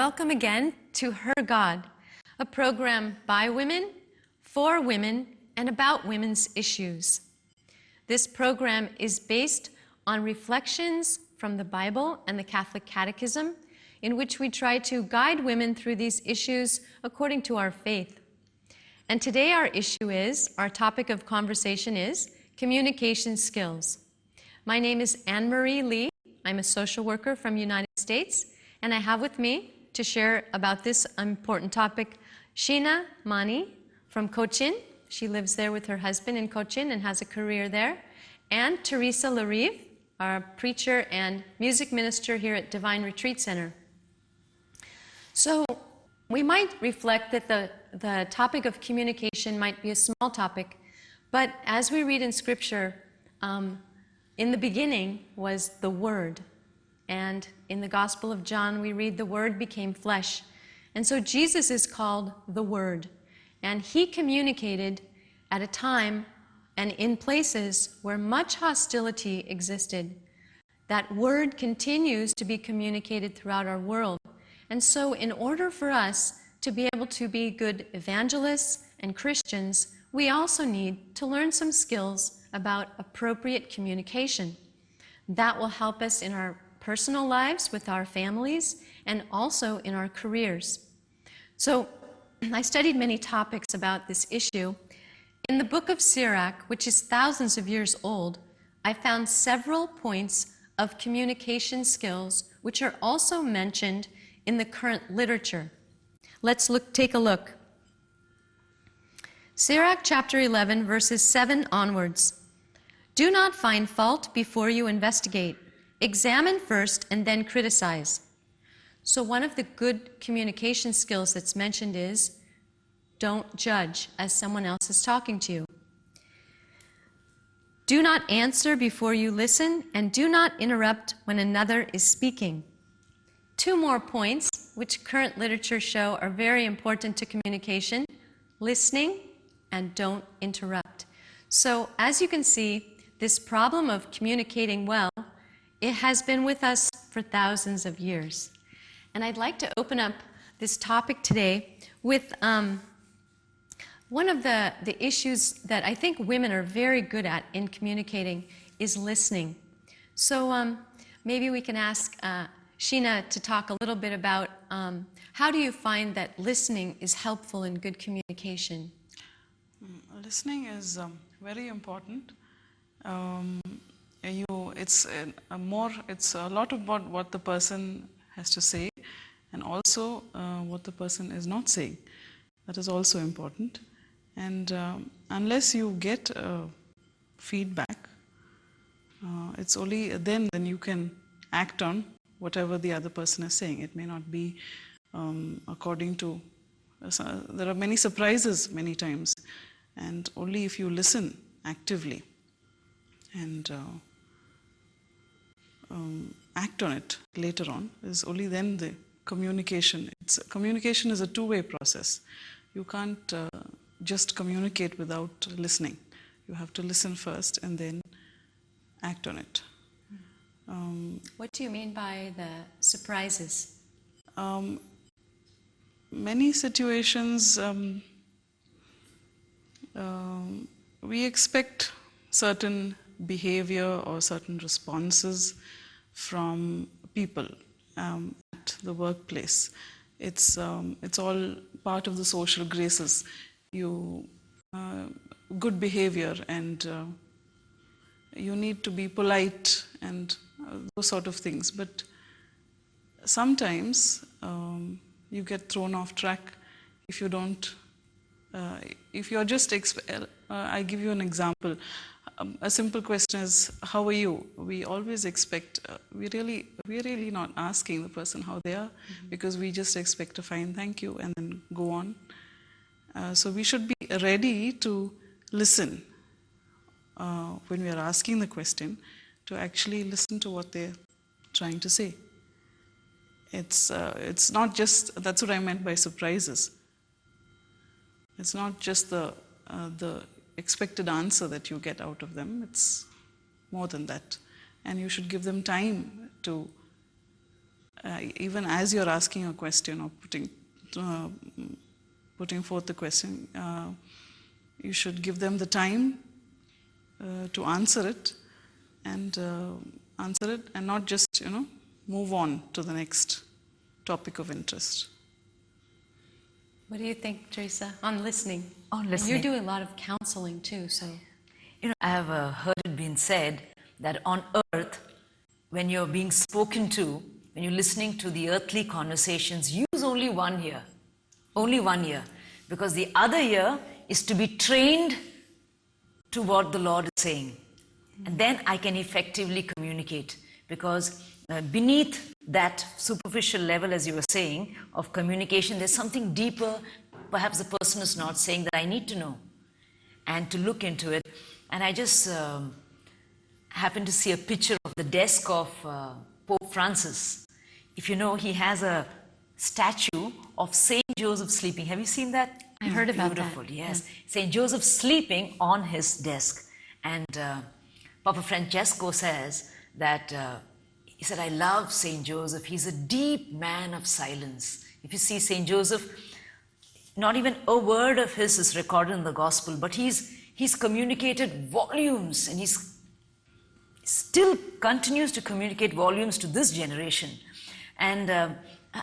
Welcome again to Her God, a program by women, for women, and about women's issues. This program is based on reflections from the Bible and the Catholic Catechism, in which we try to guide women through these issues according to our faith. And today our topic of conversation is communication skills. My name is Anne-Marie Lee. I'm a social worker from the United States, and I have with me to share about this important topic Sheena Mani from Cochin. She lives there with her husband in Cochin and has a career there. And Teresa Larive, our preacher and music minister here at Divine Retreat Center. So we might reflect that the topic of communication might be a small topic, but as we read in Scripture, in the beginning was the Word. And in the Gospel of John, we read the Word became flesh. And so Jesus is called the Word. And he communicated at a time and in places where much hostility existed. That Word continues to be communicated throughout our world. And so in order for us to be able to be good evangelists and Christians, we also need to learn some skills about appropriate communication. That will help us in our personal lives with our families and also in our careers. So I studied many topics about this issue. In the book of Sirach, which is thousands of years old, I found several points of communication skills which are also mentioned in the current literature. Let's take a look. Sirach chapter 11, verses 7 onwards. Do not find fault before you investigate. Examine first and then criticize. So one of the good communication skills that's mentioned is don't judge as someone else is talking to you. Do not answer before you listen, and do not interrupt when another is speaking. Two more points which current literature show are very important to communication: listening and don't interrupt. So as you can see, this problem of communicating well, it has been with us for thousands of years. And I'd like to open up this topic today with one of the issues that I think women are very good at in communicating is listening. So maybe we can ask Sheena to talk a little bit about how do you find that listening is helpful in good communication? Listening is very important. It's a lot about what the person has to say, and also what the person is not saying. That is also important. And unless you get feedback, it's only then you can act on whatever the other person is saying. It may not be according to. There are many surprises many times, and only if you listen actively and act on it later on, is only then the communication. Communication is a two-way process. You can't just communicate without listening. You have to listen first and then act on it. What do you mean by the surprises? Many situations we expect certain behavior or certain responses from people at the workplace. It's all part of the social graces. Good behavior, and you need to be polite and those sort of things. But sometimes you get thrown off track if you don't. If you're just I give you an example. A simple question is, how are you? We always expect, we're really not asking the person how they are, because we just expect a fine thank you and then go on. So we should be ready to listen when we are asking the question, to actually listen to what they're trying to say. It's not just, that's what I meant by surprises. It's not just the expected answer that you get out of them. It's more than that. And you should give them time to even as you're asking a question or putting forth the question, you should give them the time to answer it and not just move on to the next topic of interest. What do you think, Teresa, on listening? On And listening. you do a lot of counseling too, so. I have heard it being said that on earth, when you're being spoken to, when you're listening to the earthly conversations, use only one ear. Only one ear. Because the other ear is to be trained to what the Lord is saying. And then I can effectively communicate. Because beneath that superficial level, as you were saying, of communication, there's something deeper. Perhaps the person is not saying that I need to know. And to look into it. And I just happened to see a picture of the desk of Pope Francis. If you know, he has a statue of Saint Joseph sleeping. Have you seen that? I heard about Beautiful, that. yes. Yeah. Saint Joseph sleeping on his desk. And Papa Francesco says that, he said, I love Saint Joseph. He's a deep man of silence. If you see Saint Joseph, not even a word of his is recorded in the gospel, but he's communicated volumes, and he's still continues to communicate volumes to this generation. And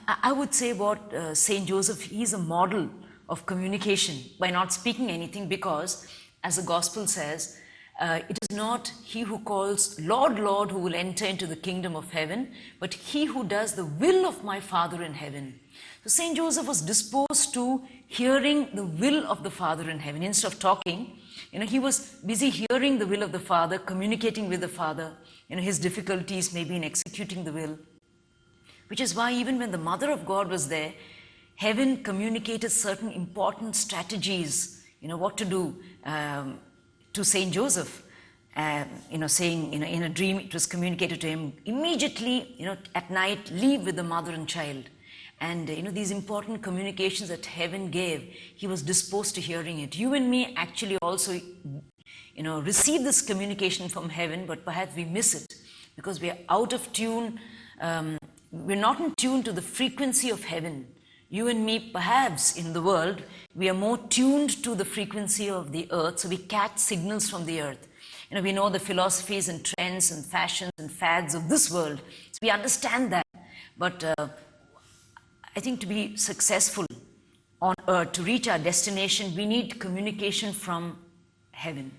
I would say about Saint Joseph, he's a model of communication by not speaking anything, because as the gospel says, it is not he who calls Lord, Lord who will enter into the kingdom of heaven, but he who does the will of my Father in heaven. So Saint Joseph was disposed to hearing the will of the Father in heaven. Instead of talking, he was busy hearing the will of the Father, communicating with the Father, his difficulties maybe in executing the will. Which is why even when the Mother of God was there, heaven communicated certain important strategies, what to do to Saint Joseph. Saying, in a dream, it was communicated to him immediately, at night, leave with the mother and child. And, these important communications that heaven gave, he was disposed to hearing it. You and me actually also, receive this communication from heaven, but perhaps we miss it because we are out of tune. We're not in tune to the frequency of heaven. You and me, perhaps in the world, we are more tuned to the frequency of the earth, so we catch signals from the earth. We know the philosophies and trends and fashions and fads of this world, so we understand that. But I think to be successful on earth, to reach our destination, we need communication from heaven.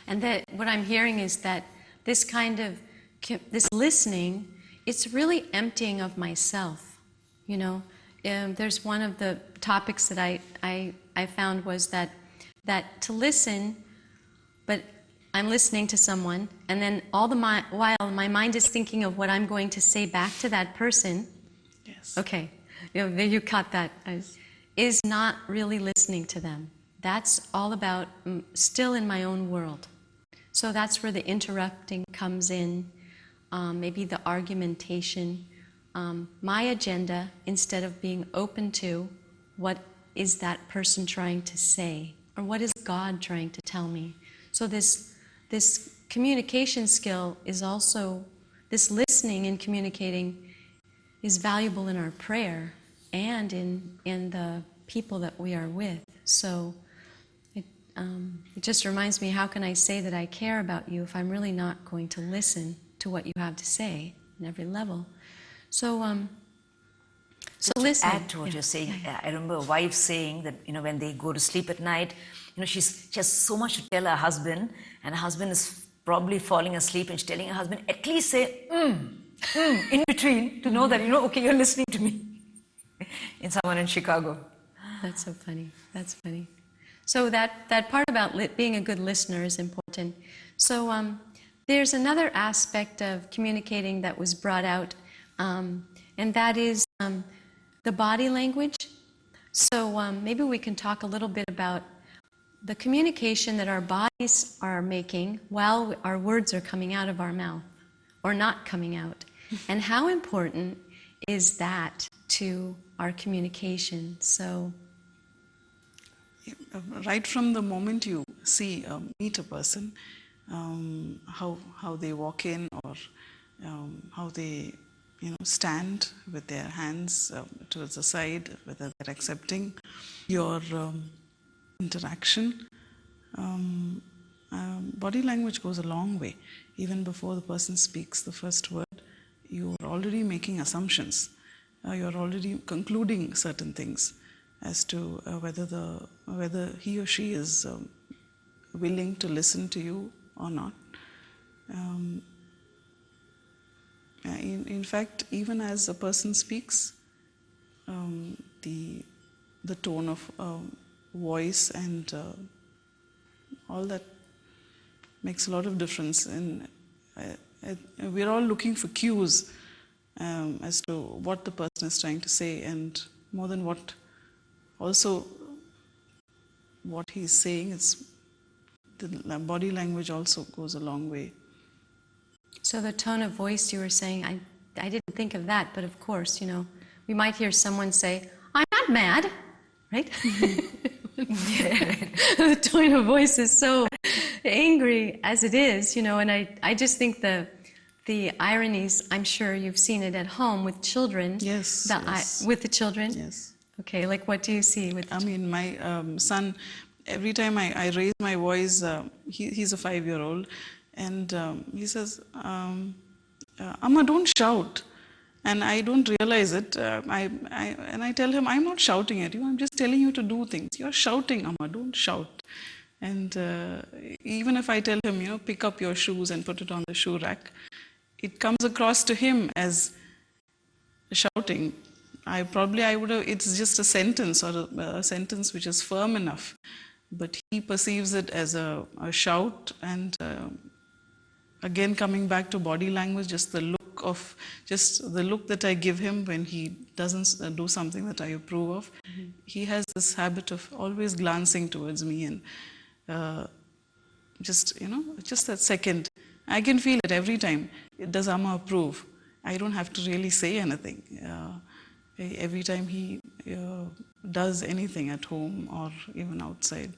And what I'm hearing is that this kind of, this listening, it's really emptying of myself, There's one of the topics that I found was that to listen, but I'm listening to someone, and then all the while my mind is thinking of what I'm going to say back to that person. Yes. Okay, you caught that. Is not really listening to them. That's all about still in my own world. So that's where the interrupting comes in, maybe the argumentation. My agenda, instead of being open to what is that person trying to say, or what is God trying to tell me. So this communication skill is also, this listening and communicating is valuable in our prayer and in the people that we are with. So it just reminds me, how can I say that I care about you if I'm really not going to listen to what you have to say on every level? So listen. Add to what you're saying, I remember a wife saying that, when they go to sleep at night, she has so much to tell her husband, and her husband is probably falling asleep, and she's telling her husband, at least say, in between, to know that, okay, you're listening to me. In someone in Chicago. That's so funny. That's funny. So that part about being a good listener is important. So there's another aspect of communicating that was brought out, and that is the body language. So maybe we can talk a little bit about the communication that our bodies are making while our words are coming out of our mouth or not coming out. And how important is that to our communication? So right from the moment you meet a person, how they walk in, or how they stand with their hands towards the side, whether they're accepting your interaction. Body language goes a long way. Even before the person speaks the first word, you're already making assumptions. You're already concluding certain things as to whether he or she is willing to listen to you or not. In fact, even as a person speaks, the tone of voice and all that makes a lot of difference. And we're all looking for cues as to what the person is trying to say, and more than what he's saying, it's the body language also goes a long way. So the tone of voice you were saying, I didn't think of that, but of course, we might hear someone say, "I'm not mad," right? The tone of voice is so angry as it is, and I just think the ironies, I'm sure you've seen it at home with children. Yes. With the children? Yes. Okay, like what do you see with my son, every time I raise my voice, he's a 5-year-old, and he says, "Amma, don't shout." And I don't realize it. And I tell him, "I'm not shouting at you. I'm just telling you to do things. You're shouting, Amma. Don't shout." And even if I tell him, pick up your shoes and put it on the shoe rack, it comes across to him as shouting. I would have. It's just a sentence, or a sentence which is firm enough, but he perceives it as a shout. And again, coming back to body language, just the look that I give him when he doesn't do something that I approve of. Mm-hmm. He has this habit of always glancing towards me, and just that second, I can feel it every time. Does Amma approve? I don't have to really say anything. Every time he does anything at home or even outside.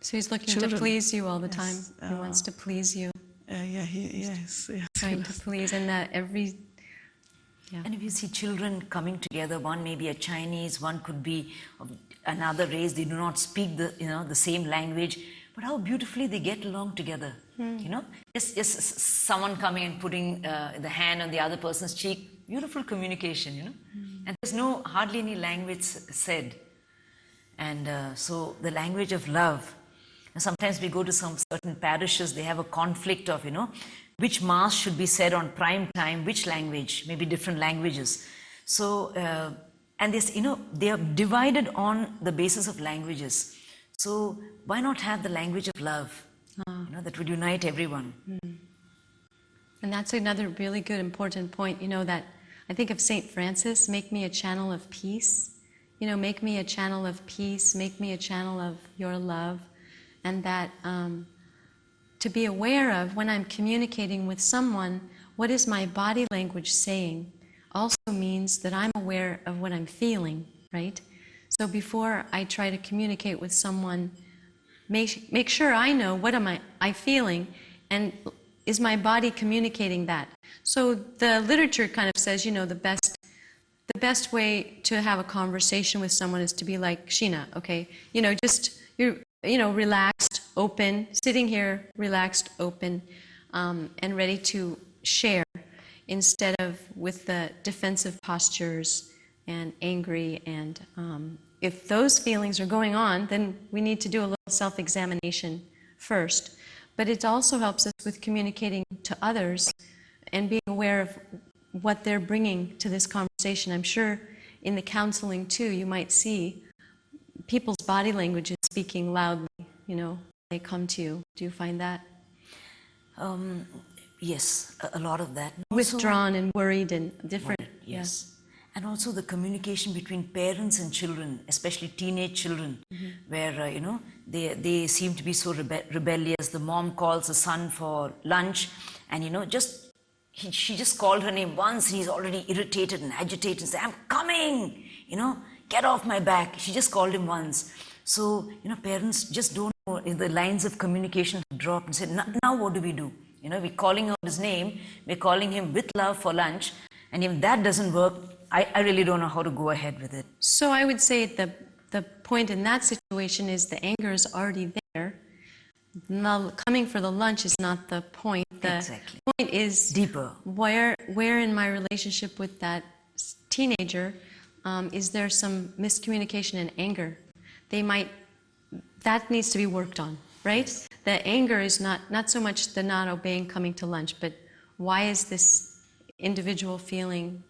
So he's looking to please you all the time. He wants to please you. Yes. Trying to please, and that And if you see children coming together, one may be a Chinese, one could be of another race, they do not speak the same language, but how beautifully they get along together. Just someone coming and putting the hand on the other person's cheek, beautiful communication, and there's hardly any language said. And so the language of love. And sometimes we go to some certain parishes, they have a conflict of, which mass should be said on prime time, which language, maybe different languages. So, and this, they are divided on the basis of languages. So why not have the language of love, that would unite everyone? And that's another really good, important point, that I think of St. Francis, make me a channel of peace. Make me a channel of peace, make me a channel of your love. And that to be aware of when I'm communicating with someone, what is my body language saying, also means that I'm aware of what I'm feeling, right? So before I try to communicate with someone, make sure I know what am I feeling, and is my body communicating that? So the literature kind of says, the best way to have a conversation with someone is to be like Sheena, okay? You're relaxed, open, sitting here, relaxed, open, and ready to share, instead of with the defensive postures and angry. And if those feelings are going on, then we need to do a little self-examination first. But it also helps us with communicating to others and being aware of what they're bringing to this conversation. I'm sure in the counseling too, you might see people's body language is speaking loudly, they come to you. Do you find that? Yes, a lot of that. Withdrawn and worried and different. Yes. And also the communication between parents and children, especially teenage children, where, they seem to be so rebellious. The mom calls the son for lunch, and, she just called her name once, and he's already irritated and agitated and said, "I'm coming, get off my back." She just called him once. So, parents just don't know, the lines of communication drop and say, now what do we do? You know, we're calling out his name, we're calling him with love for lunch, and if that doesn't work, I really don't know how to go ahead with it. So I would say the point in that situation is the anger is already there. Now, coming for the lunch is not the point. The Exactly. point is Deeper. Where in my relationship with that teenager is there some miscommunication and anger? That needs to be worked on, right? The anger is not so much the not obeying coming to lunch, but why is this individual feeling,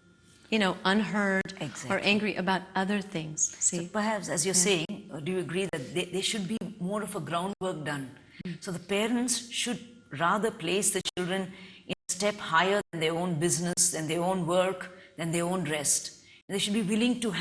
unheard or Exactly. angry about other things? So See, perhaps, as you're saying, do you agree that there should be more of a groundwork done? So the parents should rather place the children in a step higher than their own business, than their own work, than their own rest. They should be willing to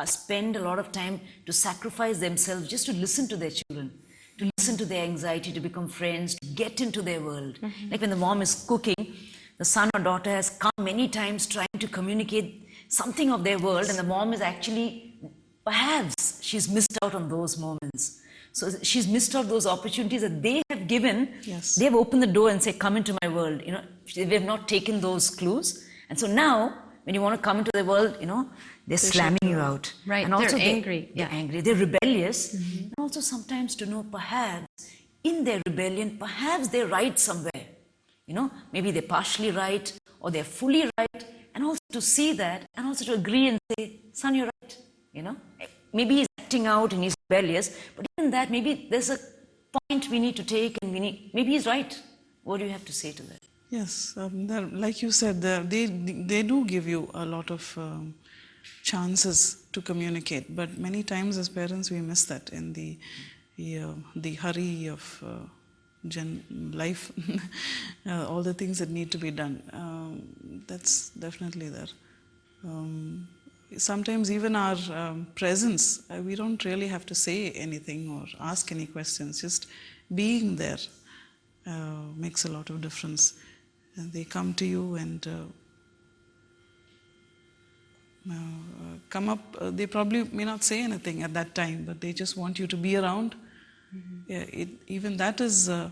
spend a lot of time to sacrifice themselves just to listen to their children, to listen to their anxiety, to become friends, to get into their world. Like when the mom is cooking, the son or daughter has come many times trying to communicate something of their world, and the mom is actually, perhaps she's missed out on those moments. So she's missed out those opportunities that they have given. Yes. They've opened the door and say, come into my world. They have not taken those clues. And so now, when you want to come into the world, they're slamming you out. Right, And also they're angry. They're angry, they're rebellious. And also sometimes to know, perhaps, in their rebellion, perhaps they're right somewhere. Maybe they're partially right, or they're fully right. And also to see that, and also to agree and say, son, you're right. Maybe he's acting out and he's rebellious, but even that, maybe there's a point we need to take, and maybe he's right. What do you have to say to that? Yes, like you said, they do give you a lot of chances to communicate, but many times as parents we miss that in the hurry of life, all the things that need to be done. That's definitely there. Sometimes even our presence, we don't really have to say anything or ask any questions. Just being there makes a lot of difference. And they come to you and come up. They probably may not say anything at that time, but they just want you to be around. Yeah, even that is that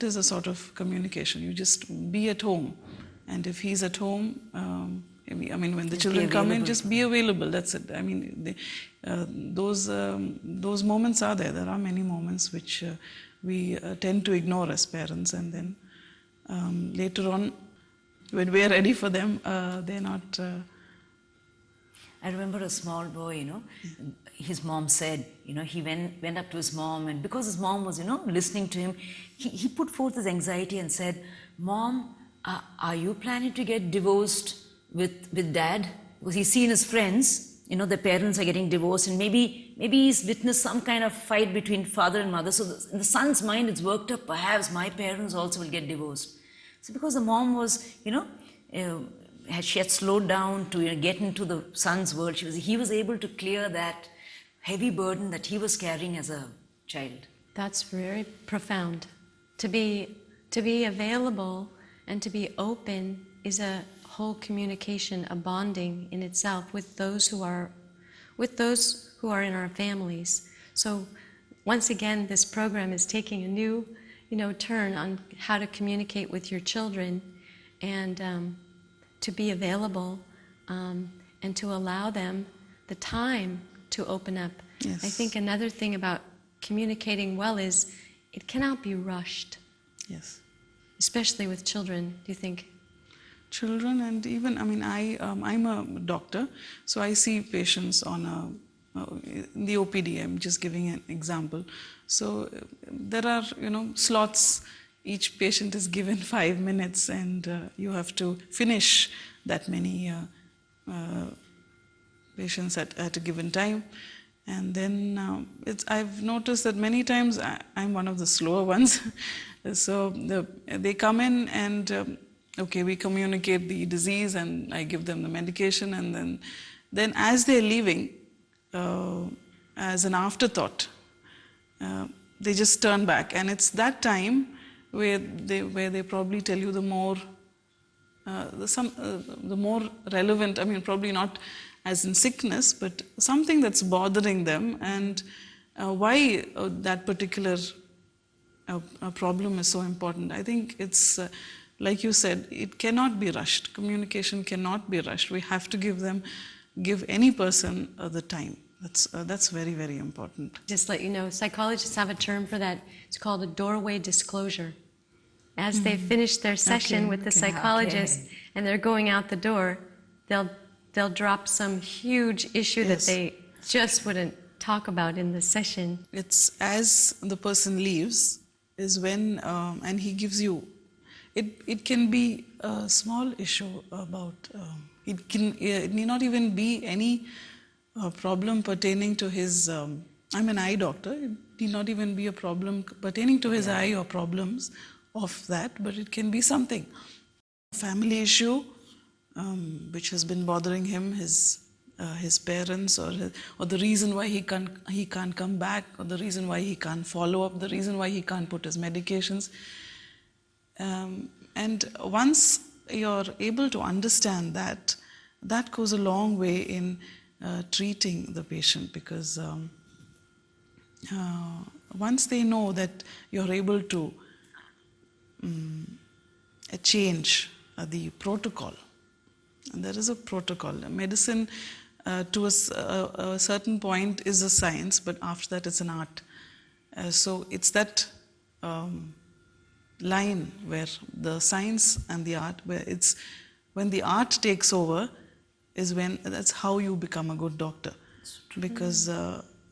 is a sort of communication. You just be at home, and if he's at home, when the children come in, just be available. That's it. Those moments are there. There are many moments which we tend to ignore as parents, and then later on, when we are ready for them, they're not. I remember a small boy, his mom said, he went up to his mom, and because his mom was, listening to him, he put forth his anxiety and said, Mom, are you planning to get divorced with Dad? Because he's seen his friends, their parents are getting divorced, and maybe he's witnessed some kind of fight between father and mother. So in the son's mind, it's worked up, perhaps my parents also will get divorced. So because the mom was, she had slowed down to get into the son's world, he was able to clear that heavy burden that he was carrying as a child. That's very profound. To be available and to be open is a whole communication, a bonding in itself with those who are in our families. So once again, this program is taking a new, turn on how to communicate with your children, and to be available and to allow them the time to open up. Yes. I think another thing about communicating well is it cannot be rushed. Yes. Especially with children, do you think? Children, and even, I'm a doctor, so I see patients on in the OPD. I'm just giving an example. So there are, slots. Each patient is given 5 minutes, and you have to finish that many patients at a given time. And then I've noticed that many times I'm one of the slower ones. So they come in and okay, we communicate the disease and I give them the medication, and then as they're leaving, as an afterthought, they just turn back, and it's that time where they probably tell you the more relevant. Probably not as in sickness, but something that's bothering them, and why that particular a problem is so important. I think it's, like you said, it cannot be rushed. Communication cannot be rushed. We have to give any person the time. That's very, very important. Just let you know, psychologists have a term for that. It's called a doorway disclosure. As they finish their session with the psychologist and they're going out the door, they'll drop some huge issue that they just wouldn't talk about in the session. It's as the person leaves is when, and he gives you, it can be a small issue about, it need not even be any problem pertaining to his, I'm an eye doctor, it need not even be a problem pertaining to his eye or problems of that, but it can be something, a family issue which has been bothering him, his parents, or the reason why he can't come back, or the reason why he can't follow up, the reason why he can't put his medications. And once you're able to understand that, that goes a long way in treating the patient, because once they know that you're able to change the protocol, and there is a protocol. Medicine to a certain point is a science, but after that it's an art. So it's that line where the science and the art, where it's when the art takes over, is when that's how you become a good doctor. Because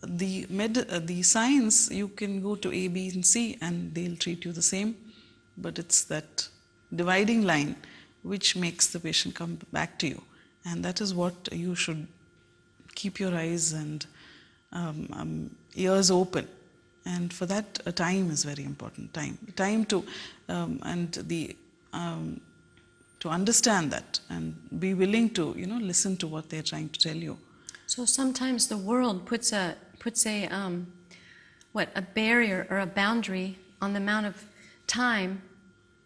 the science, you can go to A, B, and C, and they'll treat you the same, but it's that dividing line which makes the patient come back to you, and that is what you should keep your eyes and ears open. And for that, time is very important. Time to to understand that and be willing to listen to what they're trying to tell you. So sometimes the world puts a barrier or a boundary on the amount of time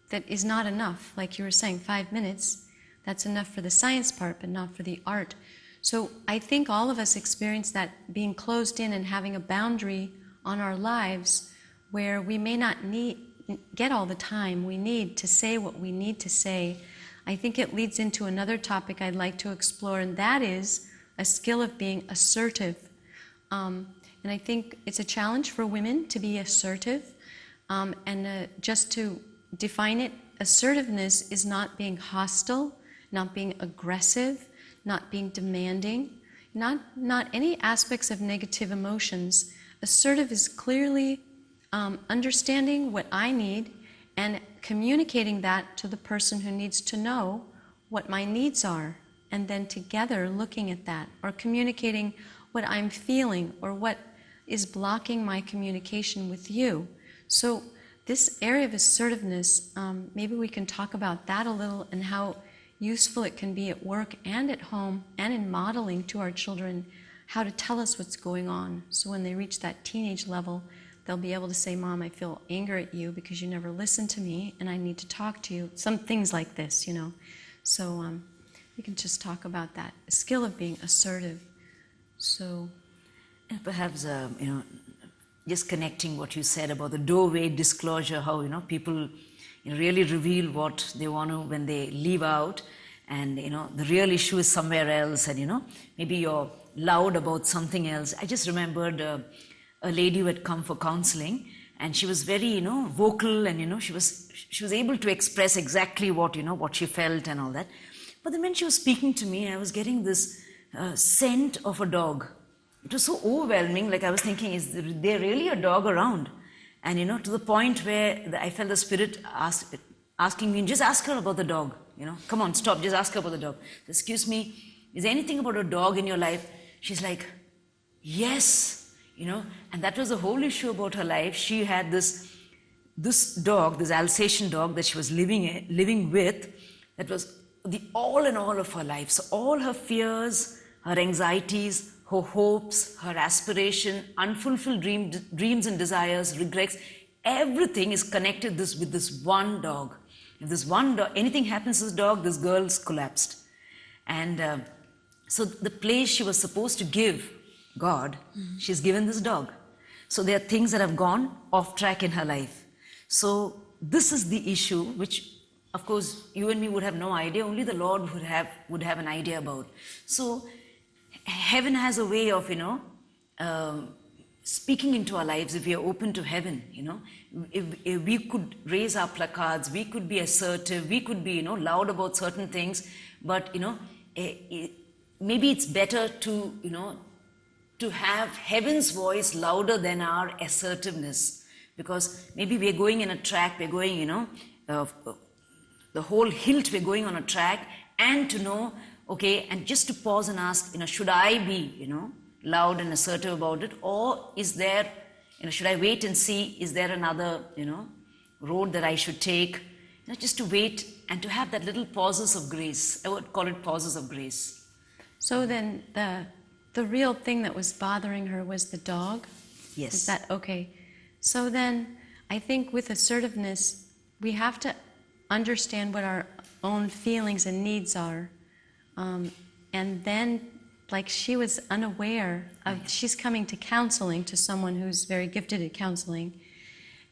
that is not enough. Like you were saying, 5 minutes, that's enough for the science part, but not for the art. So I think all of us experience that, being closed in and having a boundary on our lives where we may not get all the time we need to say what we need to say. I think it leads into another topic I'd like to explore, and that is a skill of being assertive. And I think it's a challenge for women to be assertive. Just to define it, assertiveness is not being hostile, not being aggressive, not being demanding, not any aspects of negative emotions. Assertive is clearly understanding what I need and communicating that to the person who needs to know what my needs are, and then together looking at that, or communicating what I'm feeling or what is blocking my communication with you. So this area of assertiveness, maybe we can talk about that a little, and how useful it can be at work and at home and in modeling to our children how to tell us what's going on. So when they reach that teenage level, they'll be able to say, Mom, I feel anger at you because you never listened to me and I need to talk to you. Some things like this, So we can just talk about that, a skill of being assertive. So, and perhaps, just connecting what you said about the doorway disclosure, how, people really reveal what they want to when they leave out, and, the real issue is somewhere else, and, maybe you're loud about something else. I just remembered a lady who had come for counseling, and she was very, vocal, and, she was able to express exactly what, what she felt and all that. But then when she was speaking to me, I was getting this scent of a dog. It was so overwhelming, like I was thinking, is there really a dog around? And, to the point where I felt the Spirit asking me, just ask her about the dog, come on, stop, just ask her about the dog. Excuse me, is there anything about a dog in your life? She's like, yes, and that was the whole issue about her life. She had this dog, this Alsatian dog that she was living with, that was the all in all of her life. So all her fears, her anxieties, her hopes, her aspiration, unfulfilled dreams and desires, regrets, everything is connected with this one dog. If this one dog, anything happens to this dog, this girl's collapsed. And so the place she was supposed to give God, she's given this dog. So there are things that have gone off track in her life. So this is the issue which, of course, you and me would have no idea, only the Lord would have an idea about. So heaven has a way of, speaking into our lives if we are open to heaven, If we could raise our placards, we could be assertive, we could be, loud about certain things, but, maybe it's better to have heaven's voice louder than our assertiveness, because maybe we're going in a track, we're going, the whole hilt, we're going on a track, and to know, okay, and just to pause and ask, should I be, loud and assertive about it, or is there, should I wait and see, is there another, road that I should take, just to wait and to have that little pauses of grace. I would call it pauses of grace. So then the real thing that was bothering her was the dog? Yes. Is that okay? So then I think with assertiveness, we have to understand what our own feelings and needs are. And then, like, she was unaware of, she's coming to counseling, to someone who's very gifted at counseling,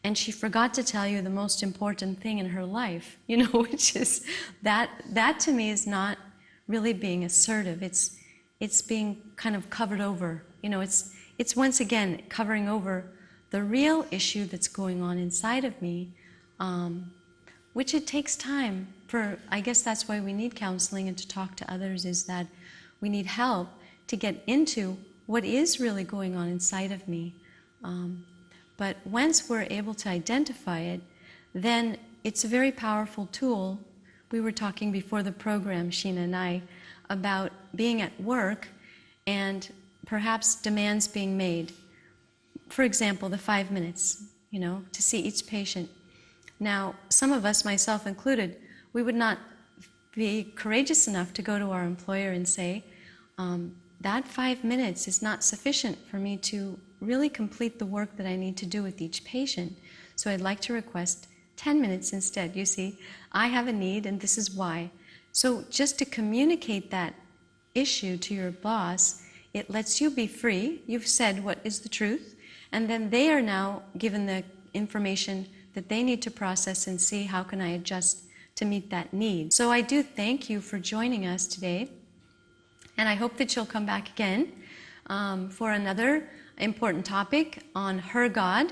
and she forgot to tell you the most important thing in her life, which is that to me is not really being assertive. It's being kind of covered over. It's once again covering over the real issue that's going on inside of me, which it takes time for. I guess that's why we need counseling and to talk to others, is that we need help to get into what is really going on inside of me. But once we're able to identify it, then it's a very powerful tool. We were talking before the program, Sheena and I, about being at work and perhaps demands being made. For example, the 5 minutes, to see each patient. Now, some of us, myself included, we would not be courageous enough to go to our employer and say, that 5 minutes is not sufficient for me to really complete the work that I need to do with each patient. So I'd like to request 10 minutes instead. You see, I have a need and this is why. So just to communicate that issue to your boss, it lets you be free. You've said what is the truth, and then they are now given the information that they need to process and see how can I adjust to meet that need. So I do thank you for joining us today, and I hope that you'll come back again for another important topic on her God.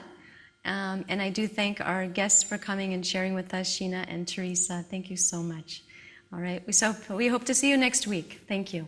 And I do thank our guests for coming and sharing with us, Sheena and Teresa. Thank you so much. All right, we hope to see you next week. Thank you.